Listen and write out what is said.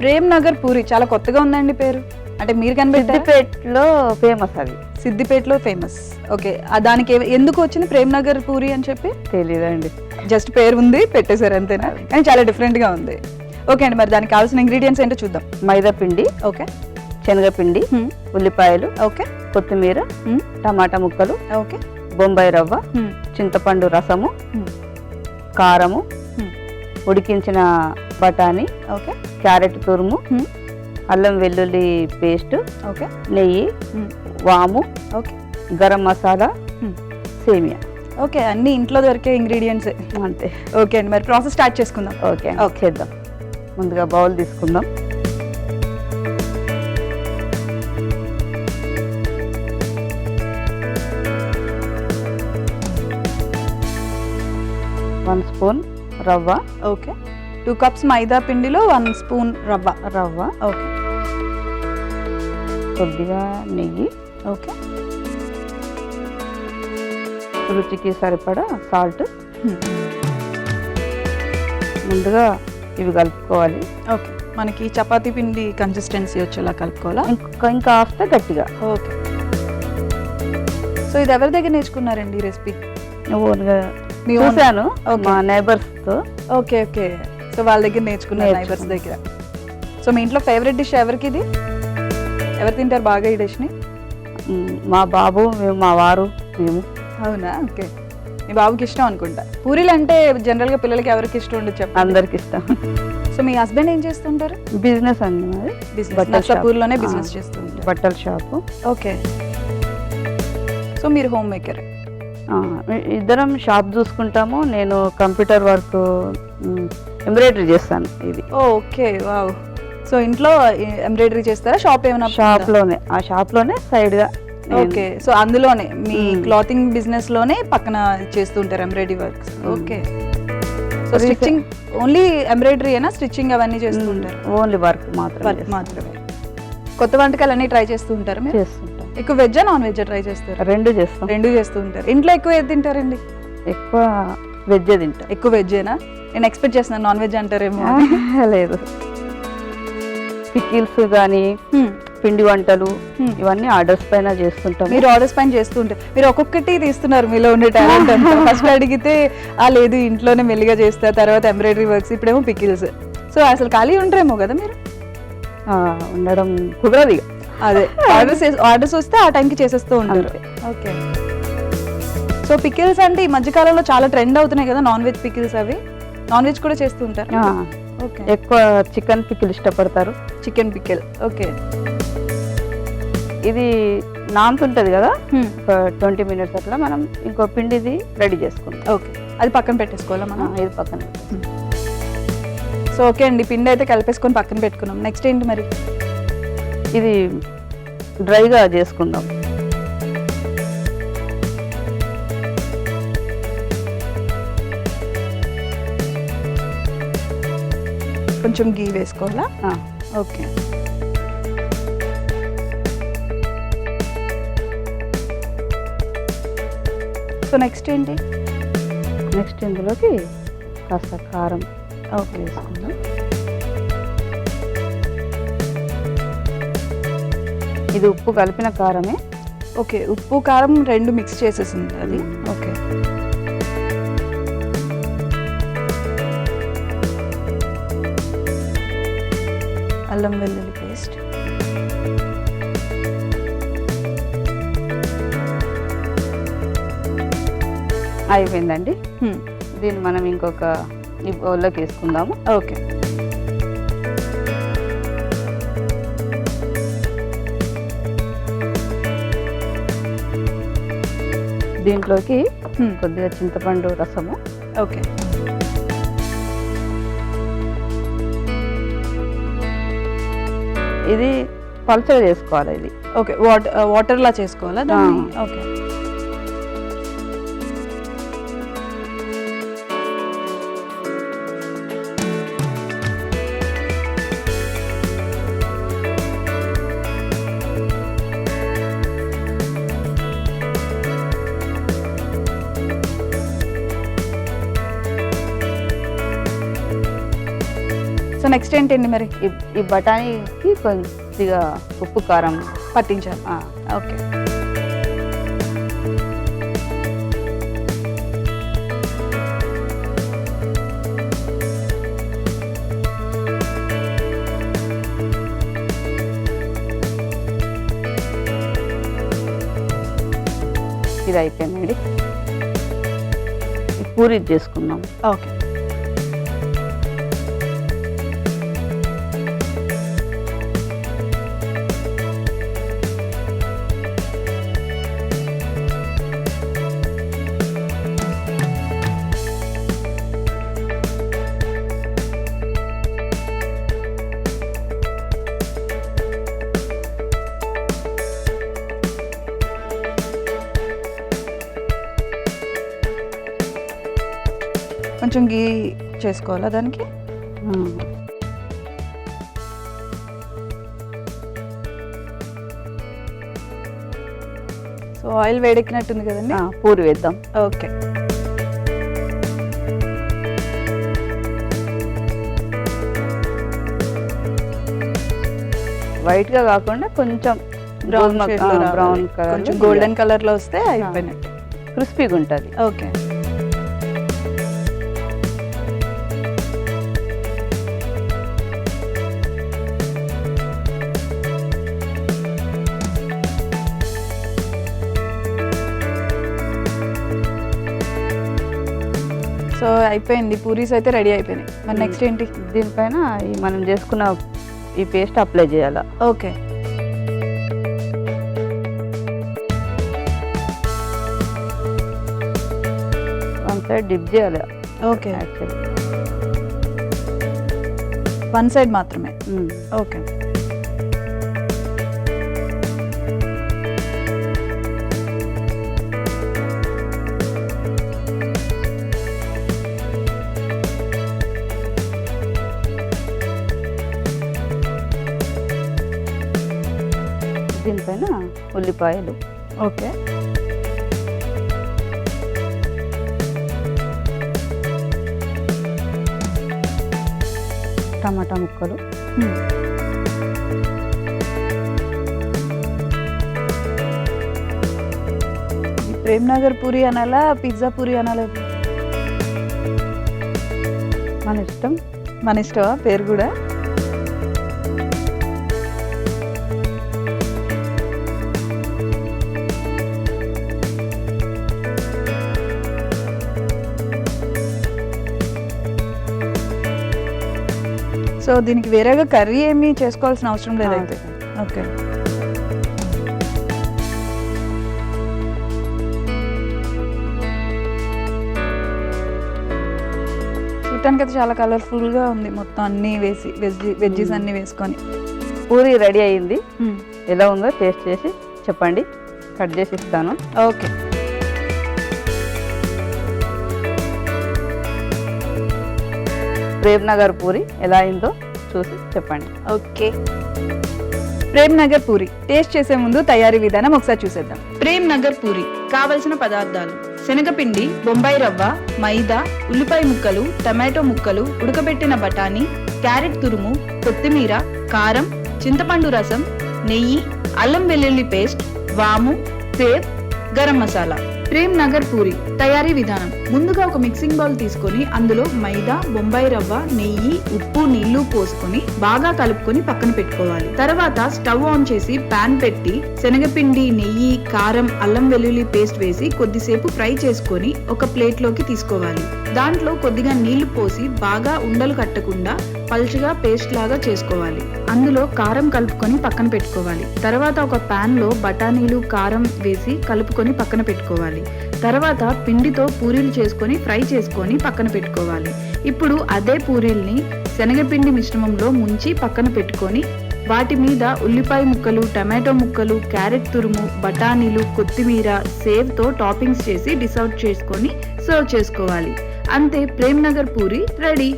ప్రేమ్ నగర్ పూరి చాలా కొత్తగా ఉందండి పేరు. అంటే మీరు కనిపెట్టారా? సిద్దిపేటలో ఫేమస్ అది. సిద్దిపేటలో ఫేమస్. ఓకే, దానికి ఎందుకు వచ్చింది ప్రేమ్ నగర్ పూరి అని చెప్పి? తెలీదండి. జస్ట్ పేరు ఉంది పెట్టేశారు అంతేనా? కానీ చాలా డిఫరెంట్ గా ఉంది. ఓకే అండి, మరి దానికి కావాల్సిన ఇంగ్రీడియంట్స్ ఏంటో చూద్దాం. మైదా పిండి, ఓకే, శనగపిండి, ఉల్లిపాయలు, ఓకే, కొత్తిమీర, టమాటా ముక్కలు, ఓకే, బొంబాయి రవ్వ, చింతపండు రసము, కారము, ఉడికించిన బఠానీ, ఓకే, క్యారెట్ తురుము, అల్లం వెల్లుల్లి పేస్ట్, ఓకే, నెయ్యి, వాము, ఓకే, గరం మసాలా, సేమియా. ఓకే, అన్ని ఇంట్లో దొరికే ఇంగ్రీడియంట్స్ అంతే. ఓకే అండి, మరి ప్రాసెస్ స్టార్ట్ చేసుకుందాం. ఓకే చేద్దాం. ముందుగా బౌల్ తీసుకుందాం. వన్ స్పూన్ రవ్వ, ఓకే, 2 కప్స్ మైదా పిండిలో 1 స్పూన్ రవ్వ, ఓకే, కొద్దిగా నెయ్యి, ఓకే, రుచికి సరిపడా సాల్ట్. ముందుగా ఇవి కలుపుకోవాలి. ఓకే, మనకి చపాతీ పిండి కన్సిస్టెన్సీ వచ్చేలా కలుపుకోవాలా? ఇంకా ఆస్తే గట్టిగా. ఓకే, సో ఇది ఎవరి దగ్గర నేర్చుకున్నారండి ఈ రెసిపీ? చూసాను మా నైబర్స్ తో. ఓకే ఓకే, సో వాళ్ళ దగ్గర నేర్చుకున్నారు, నైబర్స్ దగ్గర. సో మీ ఇంట్లో ఫేవరెట్ డిష్ ఎవరికి ఇది? ఎవరు తింటారు బాగా ఈ డిష్ని? మా బాబు, మేము, మా వారు, మేము. అవునా? ఓకే, మీ బాబుకి ఇష్టం అనుకుంటా. పూరీలు అంటే జనరల్ గా పిల్లలకి ఎవరికి ఇష్టం ఉండదు చెప్పండి? అందరికి ఇష్టం. సో మీ హస్బెండ్ ఏం చేస్తుంటారు? బిజినెస్ అండి మాది. నర్సాపూర్లోనే బిజినెస్ చేస్తుంటారు. బట్టల షాపు. ఓకే, సో మీరు హోమ్ మేకర్? ఇద్దరం షాప్ చూసుకుంటాము. నేను కంప్యూటర్ వర్క్, ఎంబ్రాయిడరీ చేస్తాను. ఇది. Okay, wow. సో ఇంట్లో ఎంబ్రాయిడరీ చేస్తారా? షాప్ ఏమైనా? షాప్ లోనే సైడ్ గా. ఓకే, సో అందులోనే మీ క్లాతింగ్ బిజినెస్ లోనే పక్కన చేస్తుంటారు embroidery works. Okay, so stitching only embroidery అయినా స్టిచ్చింగ్ అవన్నీ చేస్తుంటారు? ఓన్లీ వర్క్ మాత్రమే. కొత్త వంటకాలు అన్ని ట్రై చేస్తూ ఉంటారు? చేస్తుంటాం. ఎక్కువ వెజ్జా నాన్ వెజ్ ట్రై చేస్తారు? రెండు చేస్తాం. రెండు చేస్తూ ఉంటారు. ఇంట్లో ఎక్కువ ఏది తింటారండి? ఎక్కువ వెజ్ తింటా. ఎక్కువ వెజ్జేనా? నేను ఎక్స్పెక్ట్ చేస్తున్నాను నాన్ వెజ్ అంటారేమో. లేదు, పికిల్స్ కానీ పిండి వంటలు ఇవన్నీ ఆర్డర్స్ పైన చేస్తుంటాం. మీరు ఆర్డర్స్ పైన చేస్తూ ఉంటారు. మీరు ఒక్కొక్కటి తీస్తున్నారు మీలో ఉండే టాలెంట్ అంతా. ఫస్ట్ అడిగితే లేదు ఇంట్లోనే మెల్లిగా చేస్తారు, తర్వాత ఎంబ్రాయిడరీ వర్క్స్, ఇప్పుడేమో పికిల్స్. సో అసలు ఖాళీ ఉంటారేమో కదా మీరు? ఉండడం కుదరదు. అదే, ఆర్డర్స్ వస్తే ఆ టైంకి చేసేస్తూ ఉంటారు. ఓకే, సో పికిల్స్ అంటే ఈ మధ్యకాలంలో చాలా ట్రెండ్ అవుతున్నాయి కదా, నాన్ వెజ్ పికిల్స్. అవి నాన్ వెజ్ కూడా చేస్తూ ఉంటారు? ఓకే, ఎక్కువ చికెన్ పికిల్ ఇష్టపడతారు. Chicken pickle. ఓకే, ఇది నానుతుంటది కదా, 20 మినిట్స్ అట్లా మనం ఇంకో పిండిది రెడీ చేసుకుంటాం. ఓకే, అది పక్కన పెట్టేసుకోవాలా మనం? ఇది పక్కన. సో ఓకే అండి, పిండి అయితే కలిపేసుకొని పక్కన పెట్టుకున్నాం. నెక్స్ట్ ఏంటి మరి? ఇది డ్రైగా చేసుకుందాం. కొంచెం గీ వేసుకోవాలా? ఓకే, సో నెక్స్ట్ ఏంటి? నెక్స్ట్ ఇందులోకి కాస్త కారం వేసుకుందాం. ఇది ఉప్పు కలిపిన కారమే. ఓకే, ఉప్పు కారం రెండు మిక్స్ చేసేసింది అది. ఓకే, అల్లం వెల్లుల్లి పేస్ట్, అయిపోయిందండి. దీన్ని మనం ఇంకొక ఈ బౌల్లోకి వేసుకుందాము. ఓకే, దీంట్లోకి కొద్దిగా చింతపండు రసము. ఓకే, ఇది పల్చగా చేసుకోవాలి. ఇది ఓకే, వాటర్ లా చేసుకోవాలా దాన్ని? ఓకే, సో నెక్స్ట్ ఏంటండి మరి? ఈ బఠానీకి కొద్దిగా ఉప్పు కారం పట్టించాలి. ఆ, ఓకే. ఇది అయిపోయిందండి. ఈ పూరి చేసుకుందాం. ఓకే. కొంచెం గీ చేసుకోవాలా దానికి? ఆ, సో ఆయిల్ వేడెక్కినట్టుంది కదండి. పూరి వేద్దాం. ఓకే. వైట్ గా కాకుండా కొంచెం బ్రౌన్ బ్రౌన్ కలర్, కొంచెం గోల్డెన్ కలర్ లో వస్తే అయిపోయినట్టు. క్రిస్పీగా ఉంటుంది. ఓకే. సో అయిపోయింది, పూరీస్ అయితే రెడీ అయిపోయినాయి. మరి నెక్స్ట్ ఏంటి? దీనిపైన ఈ మనం చేసుకున్న ఈ పేస్ట్ అప్లై చేయాలి. ఓకే. వన్ సైడ్ డిప్ చేయాలి. ఓకే. యాక్చువల్లీ వన్ సైడ్ మాత్రమే. ఓకే. దీనిపైన ఉల్లిపాయలు, ఓకే. టమాటా ముక్కలు, ప్రేమ్ నగర్ పూరి అనాలా, పిజ్జా పూరి అనాలా? మన ఇష్టం. మన ఇష్టమా పేరు కూడా? సో దీనికి వేరేగా కర్రీ ఏమీ చేసుకోవాల్సిన అవసరం లేదైతే. ఓకే. చూడటానికి అయితే చాలా కలర్ఫుల్గా ఉంది, మొత్తం అన్నీ వేసి వెజ్జీస్ అన్నీ వేసుకొని. పూరి రెడీ అయ్యింది. ఎలా ఉందో టేస్ట్ చేసి చెప్పండి, కట్ చేసి ఇస్తాను. ఓకే. ప్రేమ్ నగర్ పూరి ఎలా అయిందో చూసి చెప్పండి. ఓకే. ప్రేమ్ నగర్ పూరి టేస్ట్ చేసే ముందు తయారీ విధానం ఒకసారి చూసేద్దాం. ప్రేమ్ నగర్ పూరి కావలసిన పదార్థాలు: శనగపిండి, బొంబాయి రవ్వ, మైదా, ఉల్లిపాయ ముక్కలు, టమాటో ముక్కలు, ఉడకబెట్టిన బఠానీ, క్యారెట్ తురుము, కొత్తిమీర, కారం, చింతపండు రసం, నెయ్యి, అల్లం వెల్లుల్లి పేస్ట్, వాము, సేవ్, గరం మసాలా. ప్రేమ్ నగర్ పూరి తయారీ విధానం: ముందుగా ఒక మిక్సింగ్ బౌల్ తీసుకొని అందులో మైదా, బొంబాయి రవ్వ, నెయ్యి, ఉప్పు, నీళ్లు పోసుకొని బాగా కలుపుకొని పక్కన పెట్టుకోవాలి. తర్వాత స్టవ్ ఆన్ చేసి పాన్ పెట్టి శనగపిండి, నెయ్యి, కారం, అల్లం వెల్లుల్లి పేస్ట్ వేసి కొద్దిసేపు ఫ్రై చేసుకొని ఒక ప్లేట్ లోకి తీసుకోవాలి. దాంట్లో కొద్దిగా నీళ్లు పోసి బాగా ఉండలు కట్టకుండా పల్చగా పేస్ట్ లాగా చేసుకోవాలి. అందులో కారం కలుపుకొని పక్కన పెట్టుకోవాలి. తర్వాత ఒక పాన్ లో బఠానీలు, కారం వేసి కలుపుకొని పక్కన పెట్టుకోవాలి. తర్వాత పిండితో పూరీలు చేసుకొని ఫ్రై చేసుకొని పక్కన పెట్టుకోవాలి. ఇప్పుడు అదే పూరీల్ని శనగపిండి మిశ్రమంలో ముంచి పక్కన పెట్టుకొని వాటి మీద ఉల్లిపాయ ముక్కలు, టమాటో ముక్కలు, క్యారెట్ తురుము, బఠానీలు, కొత్తిమీర, సేవ్ తో టాపింగ్స్ చేసి డిసర్వ్ చేసుకొని సర్వ్ చేసుకోవాలి. అంతే, ప్రేమ్ నగర్ పూరి రెడీ.